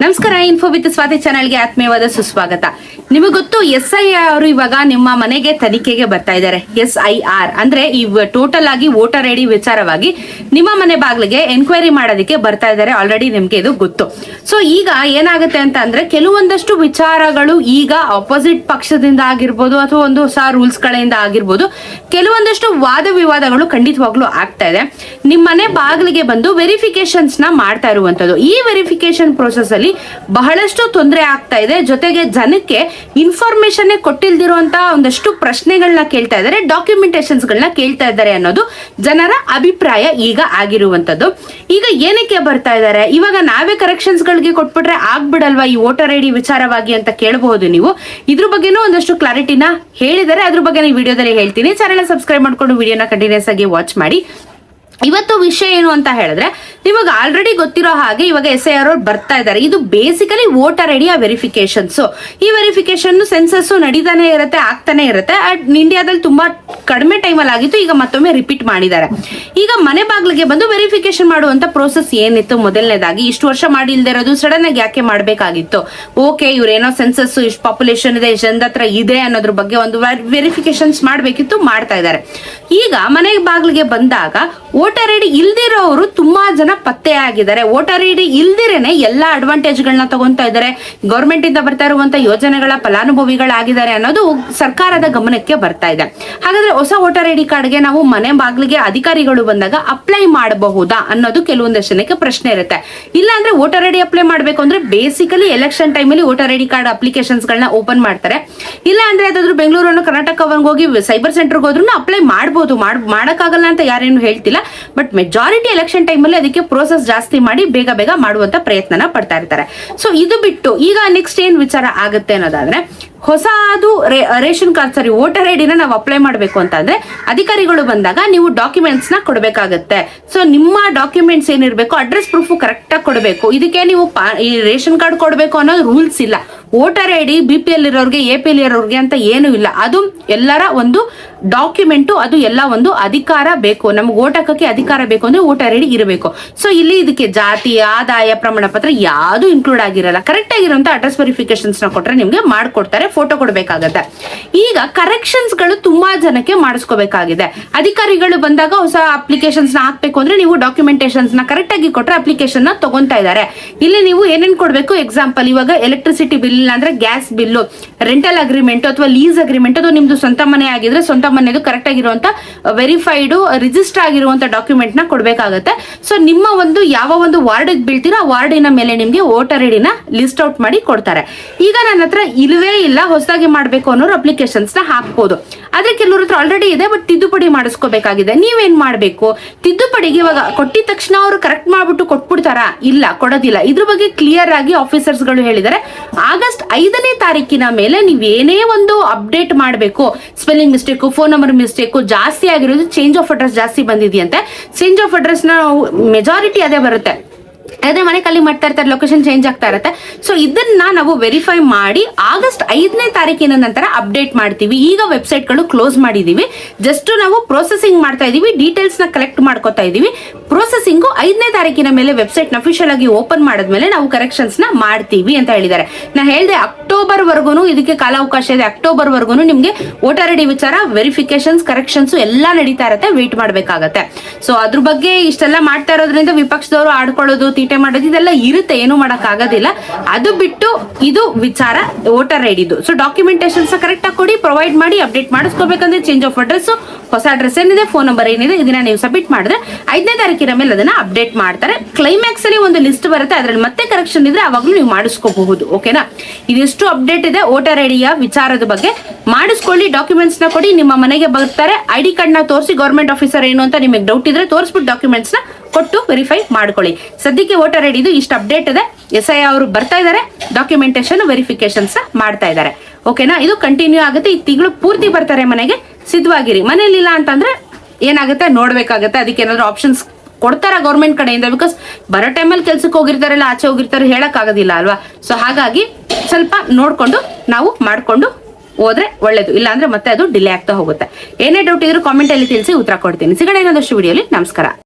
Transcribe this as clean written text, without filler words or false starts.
ನಮಸ್ಕಾರ. Info with Swati ಚಾನೆಲ್ಗೆ ಆತ್ಮೀಯವಾದ ಸುಸ್ವಾಗತ. ನಿಮಗೆ ಗೊತ್ತು, SIR ಅವರು ಇವಾಗ ನಿಮ್ಮ ಮನೆಗೆ ತನಿಖೆಗೆ ಬರ್ತಾ ಇದ್ದಾರೆ. SIR ಅಂದ್ರೆ ಈ ಟೋಟಲ್ ಆಗಿ ವೋಟರ್ ಐಡಿ ವಿಚಾರವಾಗಿ ನಿಮ್ಮ ಮನೆ ಬಾಗಿಲಿಗೆ ಎನ್ಕ್ವೈರಿ ಮಾಡೋದಕ್ಕೆ ಬರ್ತಾ ಇದ್ದಾರೆ. ಆಲ್ರೆಡಿ ನಿಮ್ಗೆ ಇದು ಗೊತ್ತು. ಸೊ ಈಗ ಏನಾಗುತ್ತೆ ಅಂತ ಅಂದ್ರೆ ಕೆಲವೊಂದಷ್ಟು ವಿಚಾರಗಳು ಈಗ ಅಪೋಸಿಟ್ ಪಕ್ಷದಿಂದ ಆಗಿರ್ಬೋದು ಅಥವಾ ಒಂದು ಹೊಸ ರೂಲ್ಸ್ ಗಳಿಂದ ಆಗಿರ್ಬೋದು, ಕೆಲವೊಂದಷ್ಟು ವಾದ ವಿವಾದಗಳು ಖಂಡಿತವಾಗ್ಲೂ ಆಗ್ತಾ ಇದೆ. ನಿಮ್ಮ ಮನೆ ಬಾಗಿಲಿಗೆ ಬಂದು ವೆರಿಫಿಕೇಶನ್ಸ್ ನ ಮಾಡ್ತಾ ಇರುವಂತದ್ದು. ಈ ವೆರಿಫಿಕೇಶನ್ ಪ್ರೋಸೆಸ್ ಅಲ್ಲಿ ಬಹಳಷ್ಟು ತೊಂದರೆ ಆಗ್ತಾ ಇದೆ. ಜೊತೆಗೆ ಜನಕ್ಕೆ ಇನ್ಫಾರ್ಮೇಶನ್ ಕೊಟ್ಟಿಲ್ದಿರುವಂತ ಒಂದಷ್ಟು ಪ್ರಶ್ನೆಗಳನ್ನ ಕೇಳ್ತಾ ಇದ್ದಾರೆ, ಡಾಕ್ಯುಮೆಂಟೇಶನ್ಸ್ ಗಳನ್ನ ಕೇಳ್ತಾ ಇದ್ದಾರೆ ಅನ್ನೋದು ಜನರ ಅಭಿಪ್ರಾಯ ಈಗ ಆಗಿರುವಂತದ್ದು. ಈಗ ಏನಕ್ಕೆ ಬರ್ತಾ ಇದ್ದಾರೆ, ಇವಾಗ ನಾವೇ ಕರೆಕ್ಷನ್ಸ್ ಗಳಿಗೆ ಕೊಟ್ಬಿಟ್ರೆ ಆಗ್ಬಿಡಲ್ವಾ ಈ ವೋಟರ್ ಐಡಿ ವಿಚಾರವಾಗಿ ಅಂತ ಕೇಳಬಹುದು ನೀವು. ಇದ್ರ ಬಗ್ಗೆನೂ ಒಂದಷ್ಟು ಕ್ಲಾರಿಟಿನ ಹೇಳಿದರೆ, ಅದ್ರ ಬಗ್ಗೆ ಈ ವಿಡಿಯೋದಲ್ಲಿ ಹೇಳ್ತೀನಿ. ಚಾನೆಲ್ ಸಬ್ಸ್ಕ್ರೈಬ್ ಮಾಡ್ಕೊಂಡು ವಿಡಿಯೋನ ಕಂಟಿನ್ಯೂಸ್ ಆಗಿ ವಾಚ್ ಮಾಡಿ. ಇವತ್ತು ವಿಷಯ ಏನು ಅಂತ ಹೇಳಿದ್ರೆ, ನಿಮಗೆ ಆಲ್ರೆಡಿ ಗೊತ್ತಿರೋ ಹಾಗೆ ಇವಾಗ SIR ಅವ್ರು ಬರ್ತಾ ಇದ್ದಾರೆ. ಇದು ಬೇಸಿಕಲಿ ವೋಟರ್ ಐಡಿಯ ವೆರಿಫಿಕೇಶನ್ಸ್. ಈ ವೆರಿಫಿಕೇಶನ್ ಸೆನ್ಸಸ್ ನಡೀತಾನೆ ಇರುತ್ತೆ, ಆಗ್ತಾನೆ ಇರುತ್ತೆ. ಇಂಡಿಯಾದಲ್ಲಿ ತುಂಬಾ ಕಡಿಮೆ ಟೈಮಲ್ಲಿ ಆಗಿತ್ತು, ಈಗ ಮತ್ತೊಮ್ಮೆ ರಿಪೀಟ್ ಮಾಡಿದ್ದಾರೆ. ಈಗ ಮನೆ ಬಾಗಿಲಿಗೆ ಬಂದು ವೆರಿಫಿಕೇಶನ್ ಮಾಡುವಂತ ಪ್ರೋಸೆಸ್ ಏನಿತ್ತು, ಮೊದಲನೇದಾಗಿ ಇಷ್ಟು ವರ್ಷ ಮಾಡಿಲ್ದೇ ಇರೋದು ಸಡನ್ ಆಗಿ ಯಾಕೆ ಮಾಡಬೇಕಾಗಿತ್ತು? ಓಕೆ, ಇವ್ರೇನೋ ಸೆನ್ಸಸ್ ಇಷ್ಟು ಪಾಪ್ಯುಲೇಷನ್ ಇದೆ, ಜನದ ಹತ್ರ ಇದೆ ಅನ್ನೋದ್ರ ಬಗ್ಗೆ ಒಂದು ವೆರಿಫಿಕೇಶನ್ಸ್ ಮಾಡ್ಬೇಕಿತ್ತು, ಮಾಡ್ತಾ ಇದ್ದಾರೆ. ಈಗ ಮನೆ ಬಾಗಿಲಿಗೆ ಬಂದಾಗ ವೋಟರ್ ಐಡಿ ಇಲ್ದಿರೋರು ತುಂಬಾ ಜನ ಪತ್ತೆ ಆಗಿದ್ದಾರೆ. ವೋಟರ್ ಐಡಿ ಇಲ್ದಿರೇನೆ ಎಲ್ಲಾ ಅಡ್ವಾಂಟೇಜ್ ಗಳನ್ನ ತಗೊಂತಾ ಇದ್ದಾರೆ, ಗವರ್ಮೆಂಟ್ ಇಂದ ಬರ್ತಾ ಇರುವಂತ ಯೋಜನೆಗಳ ಫಲಾನುಭವಿಗಳಾಗಿದ್ದಾರೆ ಅನ್ನೋದು ಸರ್ಕಾರದ ಗಮನಕ್ಕೆ ಬರ್ತಾ ಇದೆ. ಹಾಗಾದ್ರೆ ಹೊಸ ವೋಟರ್ ಐಡಿ ಕಾರ್ಡ್ಗೆ ನಾವು ಮನೆ ಬಾಗಿಲಿಗೆ ಅಧಿಕಾರಿಗಳು ಬಂದಾಗ ಅಪ್ಲೈ ಮಾಡಬಹುದಾ ಅನ್ನೋದು ಕೆಲವೊಂದಷ್ಟು ಜನಕ್ಕೆ ಪ್ರಶ್ನೆ ಇರುತ್ತೆ. ಇಲ್ಲ ಅಂದ್ರೆ ವೋಟರ್ ಐಡಿ ಅಪ್ಲೈ ಮಾಡ್ಬೇಕು ಅಂದ್ರೆ ಬೇಸಿಕಲಿ ಎಲೆಕ್ಷನ್ ಟೈಮಲ್ಲಿ ವೋಟರ್ ಐಡಿ ಕಾರ್ಡ್ ಅಪ್ಲಿಕೇಶನ್ಸ್ ಗಳನ್ನ ಓಪನ್ ಮಾಡ್ತಾರೆ. ಇಲ್ಲ ಅಂದ್ರೆ ಯಾವ್ದಾದ್ರು ಬೆಂಗಳೂರು ಕರ್ನಾಟಕ ಹೋಗಿ ಸೈಬರ್ ಸೆಂಟರ್ಗೆ ಹೋದ್ರೂ ಅಪ್ಲೈ ಮಾಡಬಹುದು, ಮಾಡಕ್ಕಾಗಲ್ಲ ಅಂತ ಯಾರೇನು ಹೇಳ್ತಿಲ್ಲ. ಬಟ್ ಮೆಜಾರಿಟಿ ಎಲೆಕ್ಷನ್ ಟೈಮಲ್ಲಿ ಅದಕ್ಕೆ ಪ್ರೋಸೆಸ್ ಜಾಸ್ತಿ ಮಾಡಿ ಬೇಗ ಬೇಗ ಮಾಡುವಂತ ಪ್ರಯತ್ನನ ಪಡ್ತಾ ಇರ್ತಾರೆ. ಸೊ ಇದು ಬಿಟ್ಟು ಈಗ ನೆಕ್ಸ್ಟ್ ಏನ್ ವಿಚಾರ ಆಗುತ್ತೆ ಅನ್ನೋದಾದ್ರೆ, ಹೊಸದು ರೇಷನ್ ಕಾರ್ಡ್, ಸಾರಿ ವೋಟರ್ ಐಡಿನ ನಾವು ಅಪ್ಲೈ ಮಾಡಬೇಕು ಅಂತ ಅಂದ್ರೆ ಅಧಿಕಾರಿಗಳು ಬಂದಾಗ ನೀವು ಡಾಕ್ಯುಮೆಂಟ್ಸ್ ನ ಕೊಡಬೇಕಾಗತ್ತೆ. ಸೊ ನಿಮ್ಮ ಡಾಕ್ಯುಮೆಂಟ್ಸ್ ಏನಿರ್ಬೇಕು, ಅಡ್ರೆಸ್ ಪ್ರೂಫ್ ಕರೆಕ್ಟ್ ಆಗಿ ಕೊಡಬೇಕು. ಇದಕ್ಕೆ ನೀವು ಈ ರೇಷನ್ ಕಾರ್ಡ್ ಕೊಡಬೇಕು ಅನ್ನೋ ರೂಲ್ಸ್ ಇಲ್ಲ. ವೋಟರ್ ಐಡಿ BPL ಇರೋರಿಗೆ, APL ಇರೋರಿಗೆ ಅಂತ ಏನು ಇಲ್ಲ. ಅದು ಎಲ್ಲರ ಒಂದು ಡಾಕ್ಯುಮೆಂಟು, ಅದು ಎಲ್ಲ ಒಂದು ಅಧಿಕಾರ ಬೇಕು. ನಮ್ಗೆ ವೋಟ್ ಹಾಕಕ್ಕೆ ಅಧಿಕಾರ ಬೇಕು ಅಂದ್ರೆ ವೋಟರ್ ಐಡಿ ಇರಬೇಕು. ಸೊ ಇಲ್ಲಿ ಇದಕ್ಕೆ ಜಾತಿ, ಆದಾಯ ಪ್ರಮಾಣ ಪತ್ರ ಯಾವುದು ಇನ್ಕ್ಲೂಡ್ ಆಗಿರಲ್ಲ. ಕರೆಕ್ಟ್ ಆಗಿರುವಂತ ಅಡ್ರೆಸ್ ವೆರಿಫಿಕೇಶನ್ಸ್ ನ ಕೊಟ್ರೆ ನಿಮ್ಗೆ ಮಾಡ್ಕೊಡ್ತಾರೆ, ಫೋಟೋ ಕೊಡ್ಬೇಕಾಗತ್ತೆ. ಈಗ ಕರೆಕ್ಷನ್ಸ್ ಗಳು ತುಂಬಾ ಜನಕ್ಕೆ ಮಾಡಿಸ್ಕೋಬೇಕಾಗಿದೆ. ಅಧಿಕಾರಿಗಳು ಬಂದಾಗ ಹೊಸ ಅಪ್ಲಿಕೇಶನ್ಸ್ ನ ಹಾಕ್ಬೇಕು ಅಂದ್ರೆ ನೀವು ಡಾಕ್ಯುಮೆಂಟೇಶನ್ಸ್ ನ ಕರೆಕ್ಟ್ ಆಗಿ ಕೊಟ್ರೆ ಅಪ್ಲಿಕೇಶನ್ ನ ತಗೊಂತಾ ಇದ್ದಾರೆ. ಇಲ್ಲಿ ನೀವು ಏನೇನ್ ಕೊಡ್ಬೇಕು, ಎಕ್ಸಾಂಪಲ್ ಇವಾಗ ಎಲೆಕ್ಟ್ರಿಸಿಟಿ ಬಿಲ್ ಅಂದ್ರೆ ಗ್ಯಾಸ್ ಬಿಲ್ಲು, ರೆಂಟಲ್ ಅಗ್ರಿಮೆಂಟ್ ಅಥವಾ ಲೀಸ್ ಅಗ್ರಿಮೆಂಟ್, ಅದು ನಿಮ್ದು ಸ್ವಂತ ಮನೆ ಆಗಿದ್ರೆ ಸ್ವಂತ ಮನೆದು ಕರೆಕ್ಟ್ ಆಗಿರುವಂತ ವೆರಿಫೈಡ್ ರಿಜಿಸ್ಟರ್ ಆಗಿರುವಂತ ಡಾಕ್ಯುಮೆಂಟ್ ನ ಕೊಡ್ಬೇಕಾಗತ್ತೆ. ಸೊ ನಿಮ್ಮ ಒಂದು ಯಾವ ಒಂದು ವಾರ್ಡ್ ಬೀಳ್ತೀರೋ ಆ ವಾರ್ಡಿನ ಮೇಲೆ ನಿಮ್ಗೆ ವೋಟರ್ ಐಡಿನ ಲಿಸ್ಟ್ ಔಟ್ ಮಾಡಿ ಕೊಡ್ತಾರೆ. ಈಗ ನನ್ನ ಹತ್ರ ಇಲ್ವೇ ಇಲ್ಲ, ಹೊಸದಾಗಿ ಮಾಡ್ಬೇಕು ಅನ್ನೋರು ಅಪ್ಲಿಕೇಶನ್ಸ್ ನ ಹಾಕ್ಬೋದು. ಆದ್ರೆ ಕೆಲವ್ರ ಹತ್ರ ಆಲ್ರೆಡಿ ಇದೆ, ಬಟ್ ತಿದ್ದುಪಡಿ ಮಾಡಿಸ್ಕೋಬೇಕಾಗಿದೆ. ನೀವೇನ್ ಮಾಡ್ಬೇಕು, ತಿದ್ದುಪಡಿಗೆ ಇವಾಗ ಕೊಟ್ಟಿದ ತಕ್ಷಣ ಅವರು ಕರೆಕ್ಟ್ ಮಾಡ್ಬಿಟ್ಟು ಕೊಟ್ಬಿಡ್ತಾರಾ? ಇಲ್ಲ, ಕೊಡೋದಿಲ್ಲ. ಇದ್ರ ಬಗ್ಗೆ ಕ್ಲಿಯರ್ ಆಗಿ ಆಫೀಸರ್ಸ್ ಗಳು ಹೇಳಿದ್ದಾರೆ. ಆಗಸ್ಟ್ 5ನೇ ತಾರೀಕಿನ ಮೇಲೆ ನೀವೇನೇ ಒಂದು ಅಪ್ಡೇಟ್ ಮಾಡಬೇಕು, spelling mistake, phone number mistake ಜಾಸ್ತಿ ಆಗಿರೋದು, ಚೇಂಜ್ ಆಫ್ ಅಡ್ರೆಸ್ ಜಾಸ್ತಿ ಬಂದಿದೆಯಂತೆ. ಚೇಂಜ್ ಆಫ್ ಅಡ್ರೆಸ್ ನ ಮೆಜಾರಿಟಿ ಅದೇ ಬರುತ್ತೆ, ಅದೇ ಮನೆ ಖಾಲಿ ಮಾಡ್ತಾ ಇರ್ತಾರೆ, ಲೊಕೇಶನ್ ಚೇಂಜ್ ಆಗ್ತಾ ಇರುತ್ತೆ. ಸೊ ಇದನ್ನ ನಾವು ವೆರಿಫೈ ಮಾಡಿ ಆಗಸ್ಟ್ 5ನೇ ತಾರೀಕಿನ ನಂತರ ಅಪ್ಡೇಟ್ ಮಾಡ್ತೀವಿ. ಈಗ ವೆಬ್ಸೈಟ್ ಗಳು ಕ್ಲೋಸ್ ಮಾಡಿದೀವಿ, ಜಸ್ಟ್ ನಾವು ಪ್ರೊಸೆಸಿಂಗ್ ಮಾಡ್ತಾ ಇದೀವಿ, ಡೀಟೇಲ್ಸ್ ನ ಕಲೆಕ್ಟ್ ಮಾಡ್ಕೋತಾ ಇದೀವಿ. ಪ್ರೊಸೆಸಿಂಗ್ 5ನೇ ತಾರೀಕಿನ ಮೇಲೆ ವೆಬ್ಸೈಟ್ ನ ಅಫಿಷಿಯಲ್ ಆಗಿ ಓಪನ್ ಮಾಡಿದ್ಮೇಲೆ ನಾವು ಕರೆಕ್ಷನ್ಸ್ ನ ಮಾಡ್ತೀವಿ ಅಂತ ಹೇಳಿದ್ದಾರೆ. ನಾ ಹೇಳಿದೆ ಅಕ್ಟೋಬರ್ ವರ್ಗು ಇದಕ್ಕೆ ಕಾಲಾವಕಾಶ ಇದೆ. ಅಕ್ಟೋಬರ್ ವರ್ಗು ನಿಮ್ಗೆ ವೋಟರ್ ಐಡಿ ವಿಚಾರ ವೆರಿಫಿಕೇಶನ್ಸ್, ಕರೆಕ್ಷನ್ಸ್ ಎಲ್ಲ ನಡೀತಾ ಇರುತ್ತೆ, ವೇಟ್ ಮಾಡ್ಬೇಕಾಗತ್ತೆ. ಸೊ ಅದ್ರ ಬಗ್ಗೆ ಇಷ್ಟೆಲ್ಲ ಮಾಡ್ತಾ ಇರೋದ್ರಿಂದ ವಿಪಕ್ಷದವರು ಆಡ್ಕೊಳ್ಳೋದು, ತೀಟೆ ಮಾಡೋದು ಇದೆಲ್ಲ ಇರುತ್ತೆ, ಏನು ಮಾಡಕ್ ಆಗೋದಿಲ್ಲ. ಅದು ಬಿಟ್ಟು ಇದು ವಿಚಾರ ವೋಟರ್ ಐಡಿದು. ಸೊ ಡಾಕ್ಯುಮೆಂಟೇಶನ್ಸ್ ಕರೆಕ್ಟ್ ಆಗಿ ಕೊಡಿ, ಪ್ರೊವೈಡ್ ಮಾಡಿ. ಅಪ್ಡೇಟ್ ಮಾಡಿಸ್ಕೋಬೇಕಂದ್ರೆ ಚೇಂಜ್ ಆಫ್ ಅಡ್ರೆಸ್, ಹೊಸ ಅಡ್ರೆಸ್ ಏನಿದೆ, ಫೋನ್ ನಂಬರ್ ಏನಿದೆ, ಇದನ್ನ ನೀವು ಸಬ್ಮಿಟ್ ಮಾಡಿದ್ರೆ 5ನೇ ತಾರೀಕಿನ ಮೇಲೆ ಅದನ್ನ ಅಪ್ಡೇಟ್ ಮಾಡ್ತಾರೆ. ಕ್ಲೈಮ್ಯಾಕ್ಸ್ ಅಲ್ಲಿ ಒಂದು ಲಿಸ್ಟ್ ಬರುತ್ತೆ, ಅದ್ರಲ್ಲಿ ಮತ್ತೆ ಕರೆಕ್ಷನ್ ಇದ್ರೆ ಅವಾಗ್ಲೂ ನೀವು ಮಾಡಿಸ್ಕೋಬಹುದು. ಓಕೆನಾ? ಇದಿಷ್ಟು ಅಪ್ಡೇಟ್ ಇದೆ ವೋಟರ್ ಐಡಿಯ ವಿಚಾರದ ಬಗ್ಗೆ. ಮಾಡಿಸ್ಕೊಳ್ಳಿ, ಡಾಕ್ಯುಮೆಂಟ್ಸ್ ನ ಕೊಡಿ, ನಿಮ್ಮ ಮನೆಗೆ ಬರ್ತಾರೆ. ID ಕಾರ್ಡ್ ನ ತೋರಿಸಿ, ಗವರ್ಮೆಂಟ್ ಆಫೀಸರ್ ಏನು ಅಂತ ನಿಮಗೆ ಡೌಟ್ ಇದ್ರೆ ತೋರಿಸ್ಬಿಟ್ಟು ಡಾಕ್ಯುಮೆಂಟ್ಸ್ ನ ಕೊಟ್ಟು ವೆರಿಫೈ ಮಾಡ್ಕೊಳ್ಳಿ. ಸದ್ಯಕ್ಕೆ ವೋಟರ್ ಐಡಿ ಇಷ್ಟು ಅಪ್ಡೇಟ್ ಇದೆ. SIR ಅವರು ಬರ್ತಾ ಇದ್ದಾರೆ, ಡಾಕ್ಯುಮೆಂಟೇಶನ್ ವೆರಿಫಿಕೇಶನ್ಸ್ ಮಾಡ್ತಾ ಇದ್ದಾರೆ. ಓಕೆನಾ? ಇದು ಕಂಟಿನ್ಯೂ ಆಗುತ್ತೆ. ಈ ತಿಂಗಳು ಪೂರ್ತಿ ಬರ್ತಾರೆ ಮನೆಗೆ, ಸಿದ್ಧವಾಗಿರಿ. ಮನೇಲಿಲ್ಲ ಅಂತಂದ್ರೆ ಏನಾಗುತ್ತೆ ನೋಡ್ಬೇಕಾಗತ್ತೆ. ಅದಕ್ಕೆ ಏನಾದ್ರು ಆಪ್ಷನ್ಸ್ ಕೊಡ್ತಾರ ಗೌರ್ಮೆಂಟ್ ಕಡೆಯಿಂದ, ಬಿಕಾಸ್ ಬರೋ ಟೈಮಲ್ಲಿ ಕೆಲ್ಸಕ್ಕೆ ಹೋಗಿರ್ತಾರಲ್ಲ, ಆಚೆ ಹೋಗಿರ್ತಾರೆ, ಹೇಳಕ್ ಆಗೋದಿಲ್ಲ ಅಲ್ವಾ? ಸೊ ಹಾಗಾಗಿ ಸ್ವಲ್ಪ ನೋಡ್ಕೊಂಡು ನಾವು ಮಾಡ್ಕೊಂಡು ಹೋದ್ರೆ ಒಳ್ಳೇದು. ಇಲ್ಲ ಅಂದ್ರೆ ಮತ್ತೆ ಅದು ಡಿಲೇ ಆಗ್ತಾ ಹೋಗುತ್ತೆ. ಏನೇ ಡೌಟ್ ಇದ್ರೂ ಕಾಮೆಂಟ್ ಅಲ್ಲಿ ತಿಳಿಸಿ, ಉತ್ತರ ಕೊಡ್ತೀನಿ. ಸಿಗೋಣ ಇನ್ನೊಂದಷ್ಟು ವಿಡಿಯೋಲಿ. ನಮಸ್ಕಾರ.